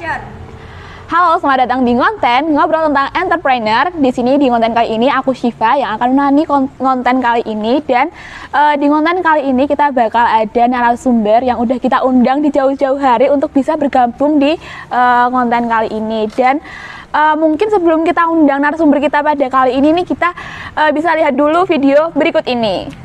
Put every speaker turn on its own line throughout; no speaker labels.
Halo, selamat datang di Ngonten, ngobrol tentang entrepreneur. Di sini di Ngonten kali ini aku Syifa yang akan menemani konten kali ini, dan di Ngonten kali ini kita bakal ada narasumber yang udah kita undang di jauh-jauh hari untuk bisa bergabung di konten kali ini. Dan mungkin sebelum kita undang narasumber kita pada kali ini nih, kita bisa lihat dulu video berikut ini.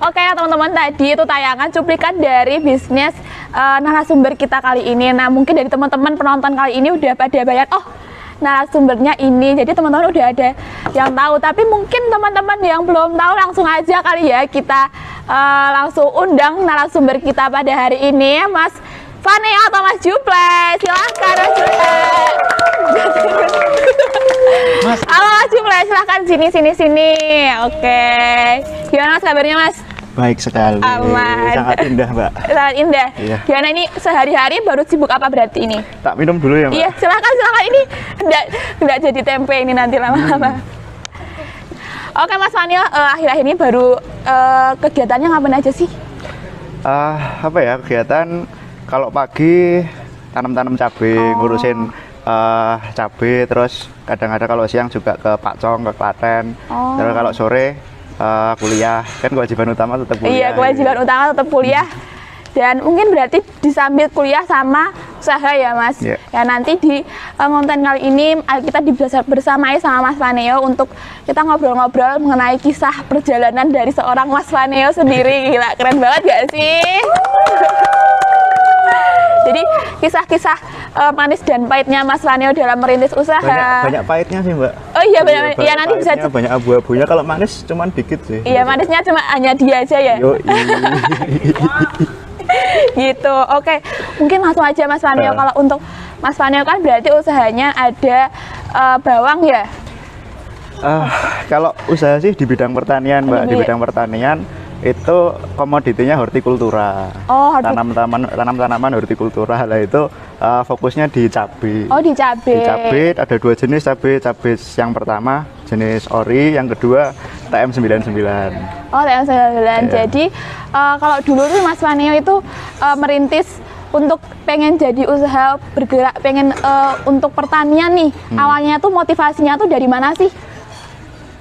Oke ya teman-teman, tadi itu tayangan cuplikan dari bisnis narasumber kita kali ini. Nah, mungkin dari teman-teman penonton kali ini udah pada bayar, oh narasumbernya ini, jadi teman-teman udah ada yang tahu. Tapi mungkin teman-teman yang belum tahu, langsung aja kali ya kita langsung undang narasumber kita pada hari ini, Mas Vaneo atau Mas Juple. Silahkan Mas Juple. Halo Mas Juple, silahkan sini. Oke, gimana Mas kabarnya Mas?
Baik sekali.
Aman.
Sangat indah, Mbak.
Sangat indah.
Iya.
Gimana ini sehari-hari baru sibuk apa berarti ini?
Tak minum dulu ya, Mbak?
Iya, silakan ini enggak jadi tempe ini nanti lama-lama. Oke Mas Vaneo, akhir-akhir ini baru kegiatannya ngapain aja sih?
Apa ya, kegiatan kalau pagi tanam cabai, ngurusin cabai, terus kadang-kadang kalau siang juga ke Pakcong, ke Klaten. Terus kalau sore kuliah, kan kewajiban utama tetap kuliah.
Iya, kewajiban utama tetap kuliah. Dan mungkin berarti disambil kuliah sama usaha ya Mas.
Yeah.
Ya nanti di konten kali ini kita bersamai sama Mas Vaneo untuk kita ngobrol-ngobrol mengenai kisah perjalanan dari seorang Mas Vaneo sendiri. Gila, keren banget gak sih? Jadi kisah-kisah manis dan pahitnya Mas Vaneo dalam merintis usaha.
Banyak pahitnya sih, Mbak.
Oh iya, banyak. Iya, nanti bisa
banyak abu-abunya. Kalau manis cuman dikit sih.
Iya, manisnya cuma hanya dia aja ya. Gitu. Oke, mungkin langsung aja Mas Vaneo. Kalau untuk Mas Vaneo kan berarti usahanya ada bawang ya?
Kalau usaha sih di bidang pertanian, Mbak. Di bidang pertanian itu komoditinya hortikultura. Tanam-tanaman hortikultura. Lah itu fokusnya di cabai.
Oh, di cabai.
Di cabai ada dua jenis cabai. Cabai yang pertama jenis ori, yang kedua TM99.
Oh, TM99. Yeah. Jadi kalau dulu tuh Mas Vaneo itu merintis untuk pengen jadi usaha bergerak, pengen untuk pertanian nih. Awalnya tuh motivasinya tuh dari mana sih?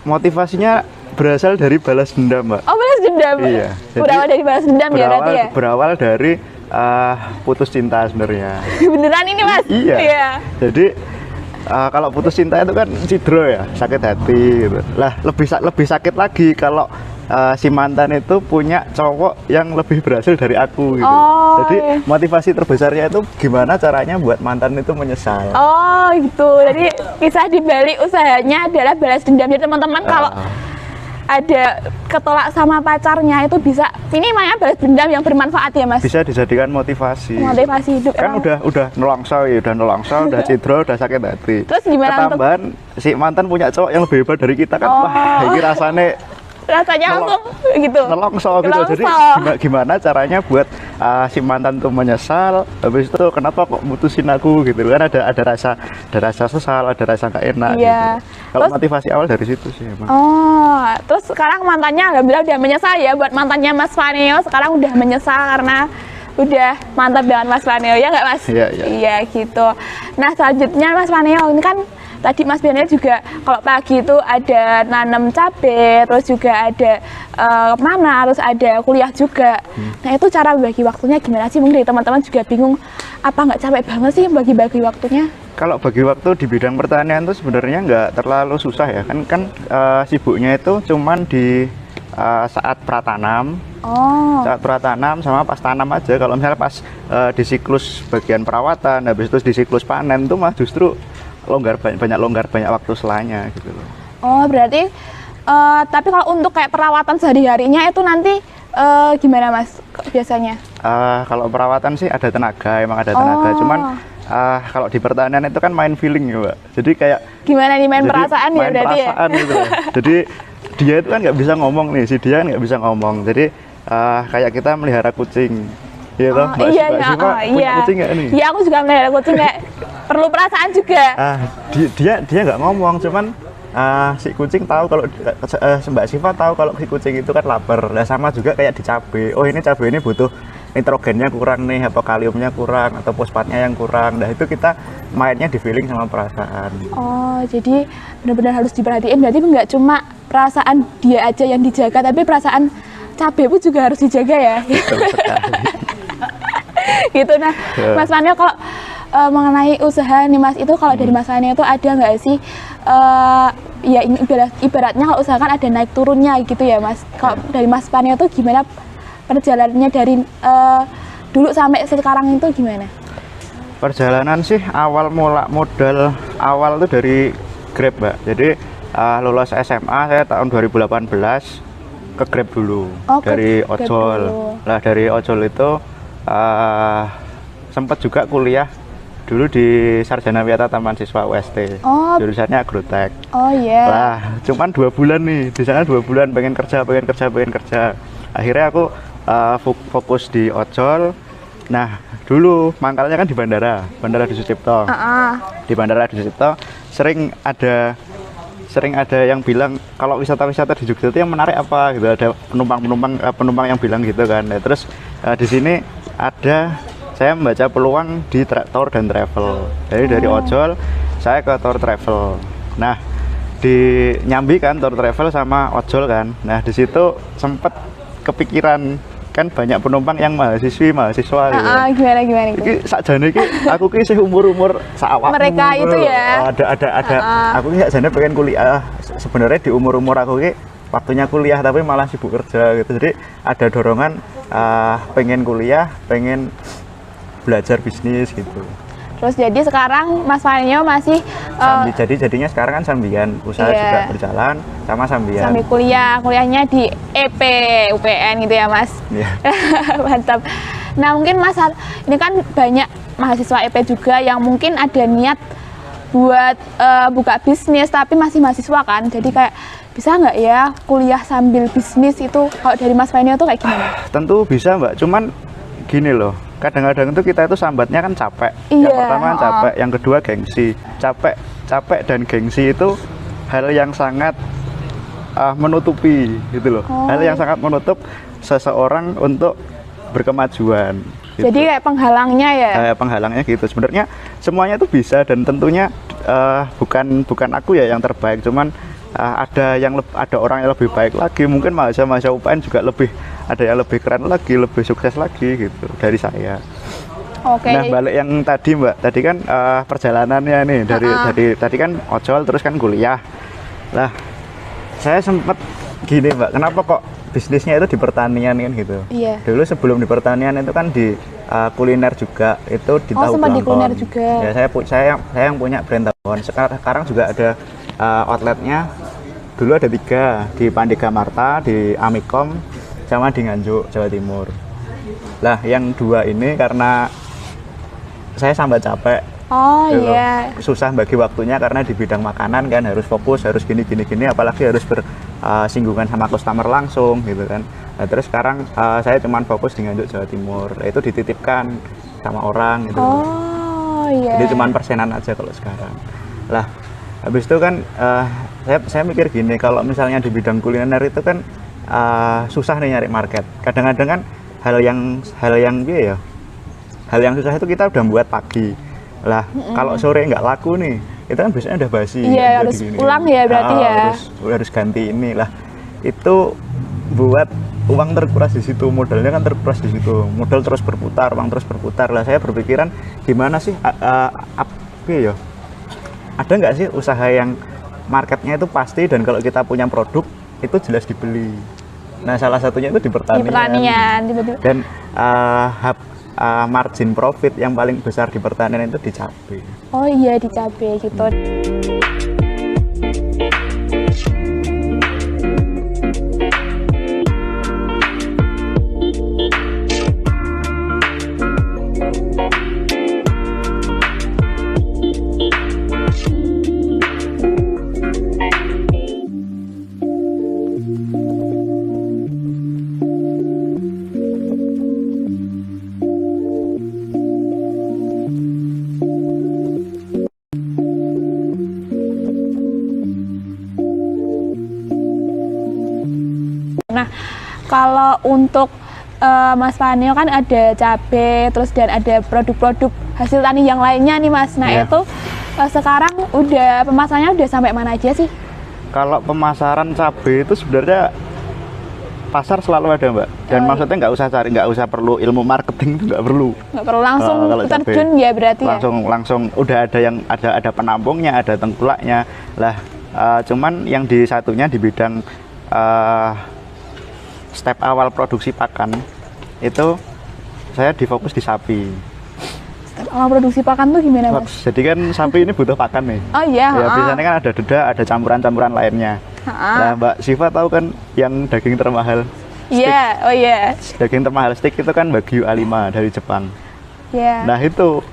Motivasinya berasal dari balas dendam, Mbak. Oh, balas dendam. Iya.
Berawal dari balas dendam ya berarti ya?
Berawal dari putus cinta sebenarnya.
Beneran ini Mas?
Iya. Jadi kalau putus cinta itu kan cidro ya, sakit hati gitu. Lah lebih sakit lagi kalau si mantan itu punya cowok yang lebih berhasil dari aku gitu. Jadi motivasi terbesarnya itu gimana caranya buat mantan itu menyesal. Oh gitu. Jadi kisah di balik usahanya adalah balas dendam. Jadi teman-teman kalau ada ketolak sama pacarnya itu bisa, ini namanya balas dendam yang bermanfaat ya Mas? Bisa dijadikan motivasi. Motivasi hidup. Kan udah nelongso ya, udah cidro, udah sakit hati. Terus gimana? Ketambahan si mantan punya cowok yang lebih hebat dari kita kan, wah ini rasanya
rasanya langsung gitu.
Nelongso gitu. Jadi gimana caranya buat si mantan tuh menyesal, habis itu kenapa kok mutusin aku gitu kan, ada rasa sesal, ada rasa nggak enak
Iya.
gitu. Kalau motivasi awal dari situ sih emang.
Oh, terus sekarang mantannya alhamdulillah udah menyesal ya, buat mantannya Mas Faneo sekarang udah menyesal karena udah mantap dengan Mas Faneo, ya nggak Mas?
Iya, iya.
Iya gitu. Nah selanjutnya Mas Faneo ini kan tadi Mas Faneo juga kalau pagi itu ada nanam cabai, terus juga ada mana, terus ada kuliah juga. Nah itu cara bagi waktunya gimana sih? Mungkin dari teman-teman juga bingung, apa nggak capek banget sih bagi-bagi waktunya?
Kalau bagi waktu di bidang pertanian itu sebenarnya nggak terlalu susah ya, kan sibuknya itu cuman di saat pratanam.
Oh.
Saat pratanam sama pas tanam aja. Kalau misalnya pas di siklus bagian perawatan, habis itu di siklus panen tuh mah justru banyak waktu selanya gitu loh.
Oh berarti tapi kalau untuk kayak perawatan sehari-harinya itu nanti gimana Mas biasanya?
Kalau perawatan sih ada tenaga, emang ada tenaga. Cuman kalau di pertanian itu kan main feeling ya Mbak. Jadi kayak
gimana nih main perasaan ya
main
berarti
perasaan
ya?
gitu loh. Jadi dia itu kan nggak bisa ngomong nih, si dia kan nggak bisa ngomong. Jadi kayak kita melihara kucing. Iya toh, Mbak
Iya,
Siva punya kucing nggak nih?
Iya, aku juga melihara kucing, kayak perlu perasaan juga.
Dia nggak ngomong, cuman si kucing tahu kalau Mbak Siva tahu kalau si kucing itu kan lapar. Nah sama juga kayak di cabai. Oh ini cabai ini butuh nitrogennya kurang nih, atau kaliumnya kurang, atau fosfatnya yang kurang. Nah itu kita mainnya di feeling sama perasaan.
Oh jadi benar-benar harus diperhatiin. Berarti nggak cuma perasaan dia aja yang dijaga, tapi perasaan cabai pun juga harus dijaga ya.
Betul sekali.
Gitu. Nah Mas Faneo kalau mengenai usaha nih Mas, itu kalau dari Mas Faneo itu ada nggak sih ya ini ibaratnya kalau usaha kan ada naik turunnya gitu ya Mas. Kalau dari Mas Faneo itu gimana perjalanannya dari dulu sampai sekarang itu gimana?
Perjalanan sih awal mula modal awal itu dari Grab Mbak. Jadi lulus SMA saya tahun 2018 ke Grab dulu. Dari ojol. Lah dari ojol itu sempat juga kuliah dulu di Sarjana Wiyata Taman Siswa UST. Jurusannya agrotek.
Oh iya.
Lah cuman 2 bulan nih di sana, 2 bulan pengen kerja. Akhirnya aku fokus di ojol. Nah dulu mangkalnya kan di Bandara Dwi Sucipto. Di Bandara Dwi Sucipto sering ada yang bilang kalau wisata-wisata di Jogja itu yang menarik apa gitu, ada penumpang yang bilang gitu kan. Nah, terus di sini saya membaca peluang di tour dan travel. Jadi dari ojol saya ke tour travel. Nah nyambi kan tour travel sama ojol kan. Nah di situ sempat kepikiran kan banyak penumpang yang mahasiswa gitu.
Gimana?
Iki sakjane iki aku ki isih umur saawakmu.
Mereka itu ya.
Ada aku ki sakjane pengen kuliah. Sebenarnya di umur aku ki waktunya kuliah tapi malah sibuk kerja gitu. Jadi ada dorongan pengen kuliah, pengen belajar bisnis gitu.
Terus jadi sekarang Mas Faneo masih
jadinya sekarang kan sambian, usaha juga berjalan sama sambian.
Sambil kuliahnya di EP UPN gitu ya Mas.
Iya.
Mantap. Nah mungkin Mas, ini kan banyak mahasiswa EP juga yang mungkin ada niat buat buka bisnis tapi masih mahasiswa kan. Jadi kayak bisa nggak ya kuliah sambil bisnis itu? Kalau dari Mas Faneo tuh kayak gimana?
Tentu bisa Mbak, cuman gini loh. Kadang-kadang itu kita itu sambatnya kan capek.
Iya,
yang pertama capek, yang kedua gengsi. Capek dan gengsi itu hal yang sangat menutupi gitu loh. Hal yang sangat menutup seseorang untuk berkemajuan. Gitu.
Jadi kayak penghalangnya ya?
Penghalangnya gitu. Sebenarnya semuanya itu bisa dan tentunya bukan aku ya yang terbaik. Cuman ada orang yang lebih baik lagi. Mungkin mahasiswa UPN juga ada yang lebih keren lagi, lebih sukses lagi gitu dari saya.
Oke.
Nah balik yang tadi Mbak, tadi kan perjalanannya nih dari tadi kan ojol terus kan kuliah. Lah saya sempat gini Mbak, kenapa kok bisnisnya itu di pertanian kan gitu? Iya. Dulu sebelum di pertanian itu kan di kuliner juga, itu di tahu
sempat di kuliner juga.
Ya saya yang punya brand tawon. Sekarang juga ada outletnya. Dulu ada 3 di Pandega Marta, di Amikom, sama di Nganjuk, Jawa Timur. Lah yang 2 ini karena saya sambat capek. Susah bagi waktunya karena di bidang makanan kan harus fokus, harus gini, apalagi harus singgungan sama customer langsung gitu kan. Nah, terus sekarang saya cuman fokus di Nganjuk Jawa Timur. Itu dititipkan sama orang gitu.
Oh iya.
Jadi cuman persenan aja kalau sekarang. Lah, habis itu kan saya mikir gini, kalau misalnya di bidang kuliner itu kan susah nih nyari market. Kadang-kadang kan hal yang ya, hal yang susah itu kita udah buat pagi. Lah, kalau sore nggak laku nih, itu kan biasanya udah basi.
Iya, harus ulang ya berarti ya.
Harus ganti ini lah. Itu buat uang terkuras di situ, modalnya kan terkuras di situ. Modal terus berputar, uang terus berputar. Lah, saya berpikiran gimana sih ya? Ada nggak sih usaha yang marketnya itu pasti dan kalau kita punya produk itu jelas dibeli. Nah, salah satunya itu di pertanian. Dan margin profit yang paling besar di pertanian itu di cabai.
Oh iya, di cabai gitu. Nah, kalau untuk Mas Panio kan ada cabai, terus dan ada produk-produk hasil tani yang lainnya nih Mas. Nah itu sekarang udah pemasarannya udah sampai mana aja sih?
Kalau pemasaran cabai itu sebenarnya pasar selalu ada Mbak. Dan maksudnya nggak usah perlu ilmu marketing, itu nggak perlu. Nggak perlu
langsung terjun ya berarti
langsung udah ada yang ada penampungnya, ada tengkulaknya. Lah cuman yang di satunya di bidang step awal produksi pakan itu saya difokus di sapi.
Step awal produksi pakan tuh gimana Mas?
Jadi kan sapi ini butuh pakan nih.
Oh iya.
Ya biasanya kan ada deda, ada campuran-campuran lainnya. Nah Mbak Siva tahu kan yang daging termahal?
Iya, oh iya.
Daging termahal steak itu kan Wagyu A5 dari Jepang.
Iya.
Nah itu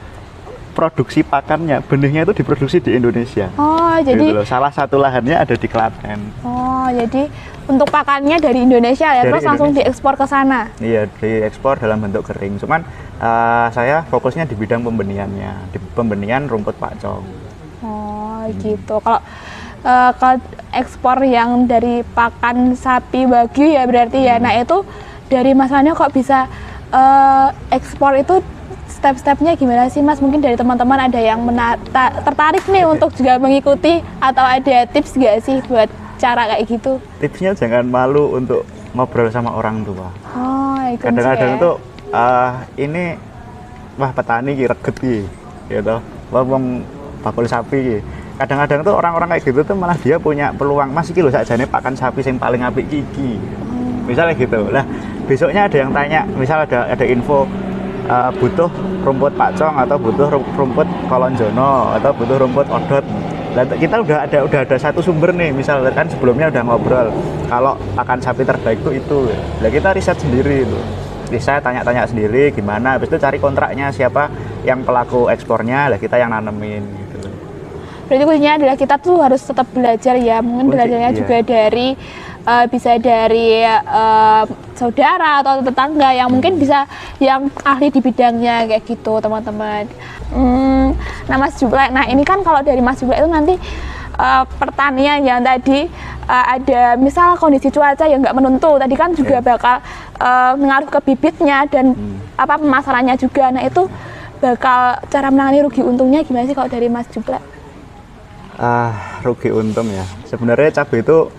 produksi pakannya, benihnya itu diproduksi di Indonesia.
Oh jadi
gitu loh. Salah satu lahannya ada di Klaten.
Oh jadi untuk pakannya dari Indonesia ya, terus langsung diekspor ke sana? Iya,
diekspor dalam bentuk kering. Cuman saya fokusnya di bidang pembenihannya, di pembenihan rumput pakcong.
Oh gitu. Kalau ekspor yang dari pakan sapi Wagyu ya berarti ya. Nah itu dari Mas Panio kok bisa ekspor itu step-stepnya gimana sih Mas? Mungkin dari teman-teman ada yang tertarik nih untuk juga mengikuti, atau ada tips gak sih buat cara kayak gitu?
Tipsnya jangan malu untuk ngobrol sama orang tua.
Oh,
kadang-kadang tuh ini wah petani ki reget ki, gitu. Wah wong bakul sapi ki. Kadang-kadang tuh orang-orang kayak gitu tuh malah dia punya peluang, Mas iki lho sakjane pakan sapi yang paling apik iki. Misalnya gitu. Lah, besoknya ada yang tanya, misal ada info butuh rumput pakcong atau butuh rumput kolonjono atau butuh rumput odot. Nah, kita udah ada satu sumber nih, misal kan sebelumnya udah ngobrol kalau pakan sapi terbaik itu. Nah, kita riset sendiri itu. Riset, tanya-tanya sendiri gimana, habis itu cari kontraknya siapa yang pelaku ekspornya, lah kita yang nanemin gitu.
Berarti kuncinya adalah kita tuh harus tetap belajar ya, mungkin belajarnya juga dari bisa dari saudara atau tetangga yang mungkin bisa yang ahli di bidangnya kayak gitu teman-teman. Nah Mas Juplek, nah ini kan kalau dari Mas Juplek itu nanti pertanian yang tadi ada misal kondisi cuaca yang nggak menentu, tadi kan juga bakal mengaruh ke bibitnya dan pemasarannya juga. Nah itu bakal cara menangani rugi untungnya gimana sih kalau dari Mas Juplek?
Rugi untung ya, sebenarnya cabai itu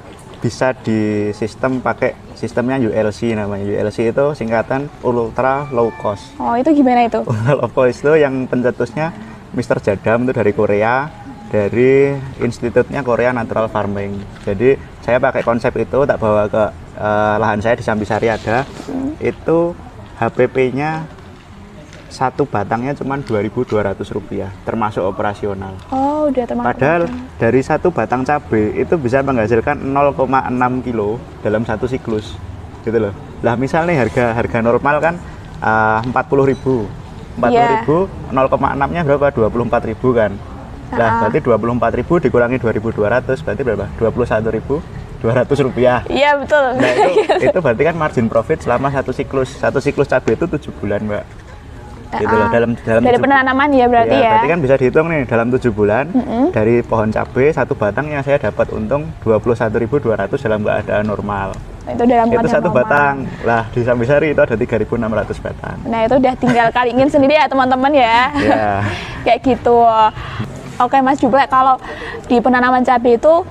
bisa di sistem pakai sistemnya ULC namanya. ULC itu singkatan ultra low cost.
Oh itu gimana itu?
Ultra low cost itu yang pencetusnya Mr. Jadam itu dari Korea, dari institutnya Korea Natural Farming. Jadi saya pakai konsep itu, tak bawa ke lahan saya di Sampisari ada. Itu HPP-nya satu batangnya cuma Rp2.200 termasuk operasional.
Oh, udah termasuk.
Padahal dari satu batang cabai itu bisa menghasilkan 0,6 kilo dalam satu siklus, gitu loh. Lah misal nih harga normal kan 40.000, 0,6 nya berapa? 24.000 kan. Lah berarti 24.000 dikurangi 2.200 berarti berapa? 21.000 Rp200.
Iya betul.
Nah itu berarti kan margin profit selama satu siklus cabai itu 7 bulan Mbak. Gitu loh, dalam
dari penanaman ya berarti ya.
Berarti kan bisa dihitung nih dalam 7 bulan dari pohon cabai satu batang yang saya dapat untung 21.200 dalam keadaan normal.
Itu dalam
itu satu
normal.
batang. Lah di Sambisari itu ada 3.600 batang.
Nah itu udah tinggal kaliin sendiri ya teman-teman ya.
Ya.
Kayak gitu. Oke Mas Juble, kalau di penanaman cabai itu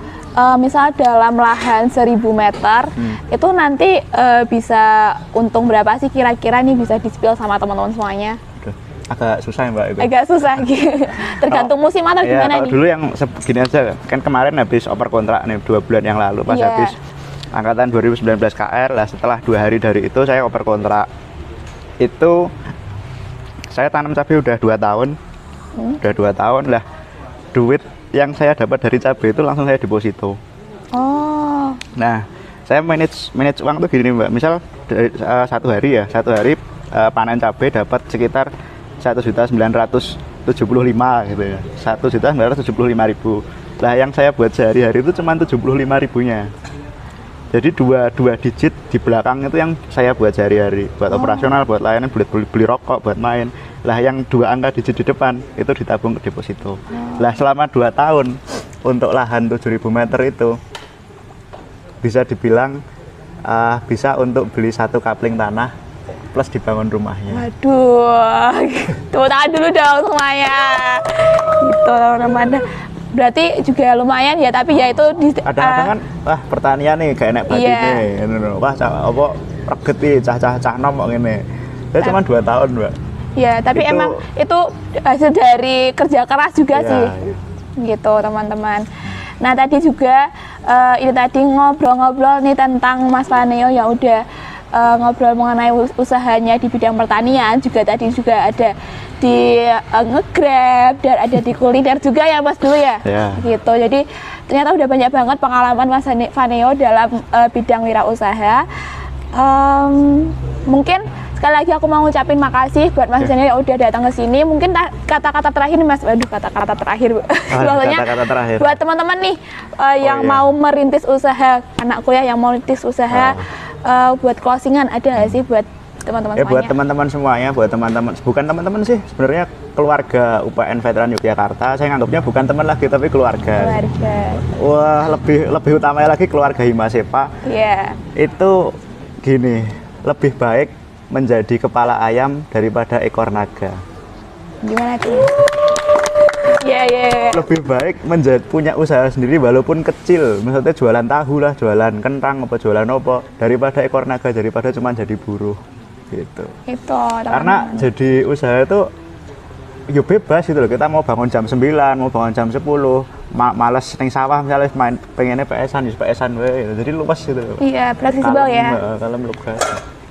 misal dalam lahan 1000 meter itu nanti bisa untung berapa sih kira-kira nih, bisa di-spill sama teman-teman semuanya?
Aduh, agak susah ya Mbak itu.
Agak susah gitu. Tergantung musim atau
Ya,
gimana
kalau
nih?
dulu yang segini aja kan kemarin habis oper kontrak nih 2 bulan yang lalu pas
Iya.
habis angkatan 2019 KR lah, setelah 2 hari dari itu saya oper kontrak. Itu saya tanam cabai udah 2 tahun. Udah 2 tahun lah. Duit yang saya dapat dari cabai itu langsung saya deposito.
Oh.
Nah, saya manage uang tuh gini Mbak. Misal dari satu hari panen cabai dapat sekitar 1.975.000 gitu ya. 1.975.000. Lah yang saya buat sehari-hari itu cuma 75.000-nya. Jadi dua digit di belakang itu yang saya buat sehari-hari, buat operasional, buat layanan, buat beli rokok, buat main. Lah yang 2 angka digit di depan itu ditabung ke deposito. Lah selama 2 tahun untuk lahan 7.000 meter itu bisa dibilang bisa untuk beli 1 kapling tanah plus dibangun rumahnya.
Waduh. Tepuk tangan dulu dong semuanya. Gitu teman-teman. Berarti juga lumayan ya, tapi ya itu
Kadang-kadang kan wah pertanian nih gak enak batine
Iya.
ngono. Wah apa reget iki cah-cah nom kok ngene. Saya cuma 2 tahun, Mbak.
ya, tapi
Itu-
emang itu hasil dari kerja keras juga
Iya,
sih.
iya.
Gitu teman-teman. Nah tadi juga ini tadi ngobrol-ngobrol nih tentang Mas Faneo yang udah ngobrol mengenai usahanya di bidang pertanian, juga tadi juga ada di nge-grab dan ada di kuliner juga ya Mas dulu ya.
Ya.
Gitu. Jadi ternyata udah banyak banget pengalaman Mas Faneo dalam bidang wirausaha. Mungkin sekali lagi aku mau ngucapin makasih buat Mas Faneo yang udah datang ke sini. Mungkin kata-kata terakhir nih Mas. Waduh, kata-kata terakhir. Maksudnya
kata-kata terakhir.
buat teman-teman nih yang
iya.
mau merintis usaha, anak kuliah yang mau merintis usaha, buat closingan ada nggak sih buat teman-teman
Buat
semuanya?
teman-teman semuanya, buat teman-teman, bukan teman-teman sih, sebenarnya keluarga UPN Veteran Yogyakarta. Saya nganggapnya bukan teman lagi tapi keluarga.
Keluarga.
Wah, lebih utamanya lagi keluarga Himasepa.
Iya.
Itu gini, lebih baik menjadi kepala ayam daripada ekor naga.
Gimana tuh? Iya.
Lebih baik punya usaha sendiri walaupun kecil, maksudnya jualan tahu lah, jualan kentang apa jualan apa, daripada ekor naga, daripada cuma jadi buruh gitu.
Itu
Karena jadi usaha itu yo bebas gitu loh, kita mau bangun jam 9, mau bangun jam 10, males ning sawah misalnya main pengennya PS-an, PS-an wae gitu. Jadi luas gitu loh.
Iya, fleksibel ya.
Kalau lugas.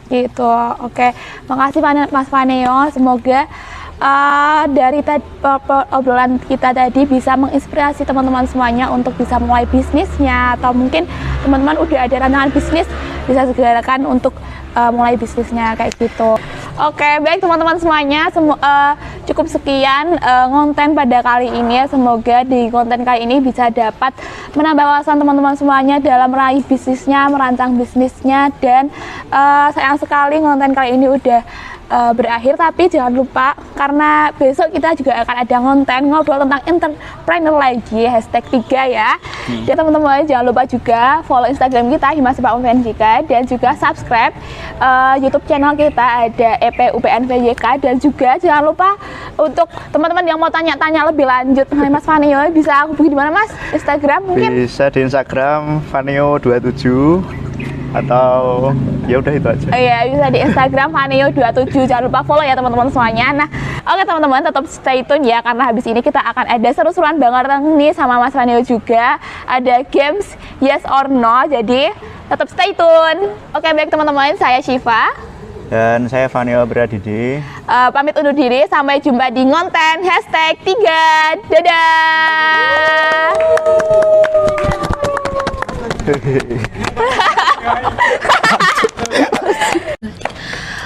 Gitu. Oke. Makasih Mas Faneo. Semoga dari obrolan kita tadi bisa menginspirasi teman-teman semuanya untuk bisa mulai bisnisnya, atau mungkin teman-teman udah ada rancangan bisnis bisa segerakan untuk mulai bisnisnya kayak gitu. Oke, baik teman-teman semuanya, cukup sekian konten pada kali ini ya. Semoga di konten kali ini bisa dapat menambah wawasan teman-teman semuanya dalam meraih bisnisnya, merancang bisnisnya, dan sayang sekali konten kali ini udah berakhir, tapi jangan lupa karena besok kita juga akan ada konten ngobrol tentang entrepreneur lagi #3 ya. Dan teman-teman jangan lupa juga follow Instagram kita Himasepa UPNVK, dan juga subscribe YouTube channel kita ada EPUPNVK, dan juga jangan lupa untuk teman-teman yang mau tanya-tanya lebih lanjut mengenai Mas Faneo bisa hubungi di mana Mas? Instagram mungkin?
Bisa di Instagram Faneo27 atau ya udah itu aja.
Iya, bisa di Instagram Faneo27. Jangan lupa follow ya teman-teman semuanya. Nah, oke teman-teman, tetap stay tune ya, karena habis ini kita akan ada seru-seruan banget nih sama Mas Faneo juga. Ada games yes or no, jadi tetap stay tune. Oke, baik teman-teman, saya Syifa.
Dan saya Faneo Bradidi.
Pamit undur diri, sampai jumpa di konten #3. Dadah.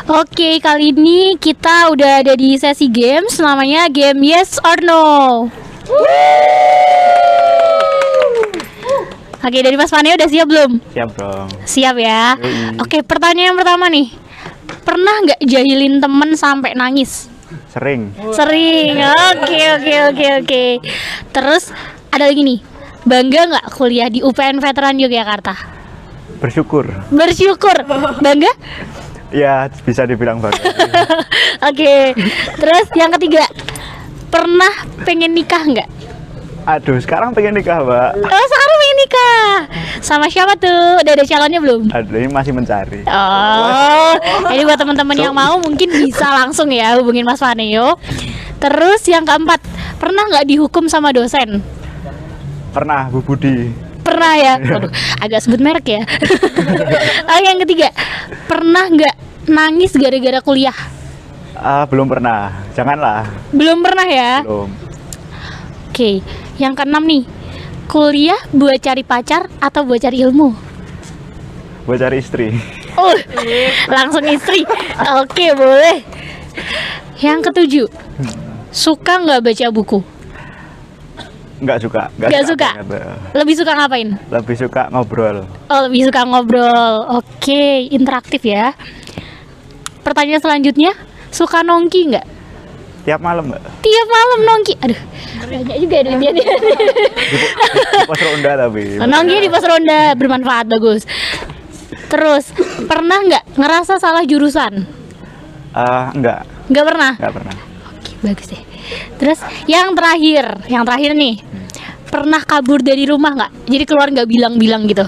Oke, kali ini kita udah ada di sesi games, namanya game Yes or No. Oke, dari Mas Fane udah siap belum?
Siap dong.
Siap ya.
Yoi.
Oke, pertanyaan yang pertama nih. Pernah nggak jahilin temen sampai nangis?
Sering.
Sering. Oke. Terus ada lagi nih. Bangga nggak kuliah di UPN Veteran Yogyakarta?
Bersyukur.
Bersyukur. Bangga?
Ya, bisa dibilang bangga.
Oke. Terus yang ketiga. Pernah pengen nikah nggak?
Aduh, sekarang pengen nikah, Mbak.
Oh, sekarang pengen nikah. Sama siapa tuh? Udah ada calonnya belum?
Aduh, ini masih mencari.
Oh, jadi buat teman-teman yang mau mungkin bisa langsung ya hubungin Mas Faneo. Terus yang keempat, pernah nggak dihukum sama dosen?
Pernah, Bu Budi.
Pernah ya? Waduh, agak sebut merek ya. Oh, yang ketiga, pernah nggak nangis gara-gara kuliah?
Belum pernah. Janganlah.
Belum pernah ya?
Belum.
Oke, yang keenam nih, kuliah buat cari pacar atau buat cari ilmu?
Buat cari istri.
Oh, langsung istri. Oke, boleh. Yang ketujuh, suka nggak baca buku?
Nggak suka.
Nggak suka.
banget.
Lebih suka ngapain?
Lebih suka ngobrol.
Oh, lebih suka ngobrol. Oke, interaktif ya. Pertanyaan selanjutnya, suka nongki nggak?
Tiap malam, Mbak.
Tiap malam nongki. Aduh, banyak juga duitnya nih.
Di pos ronda tapi.
Nongki di pos ronda bermanfaat, bagus. Terus, pernah nggak ngerasa salah jurusan?
Enggak.
Nggak pernah.
Enggak pernah.
Oke, bagus deh. Terus yang terakhir nih, pernah kabur dari rumah nggak? Jadi keluar nggak bilang-bilang gitu?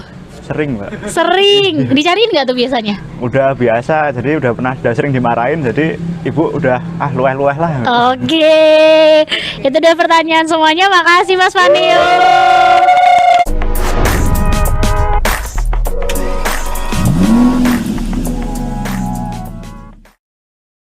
Sering, Mbak.
Sering. Dicariin nggak tuh biasanya?
Udah biasa, jadi udah sering dimarahin, jadi ibu udah lueh-lueh lah.
Oke, itu udah pertanyaan semuanya. Makasih Mas Fanio.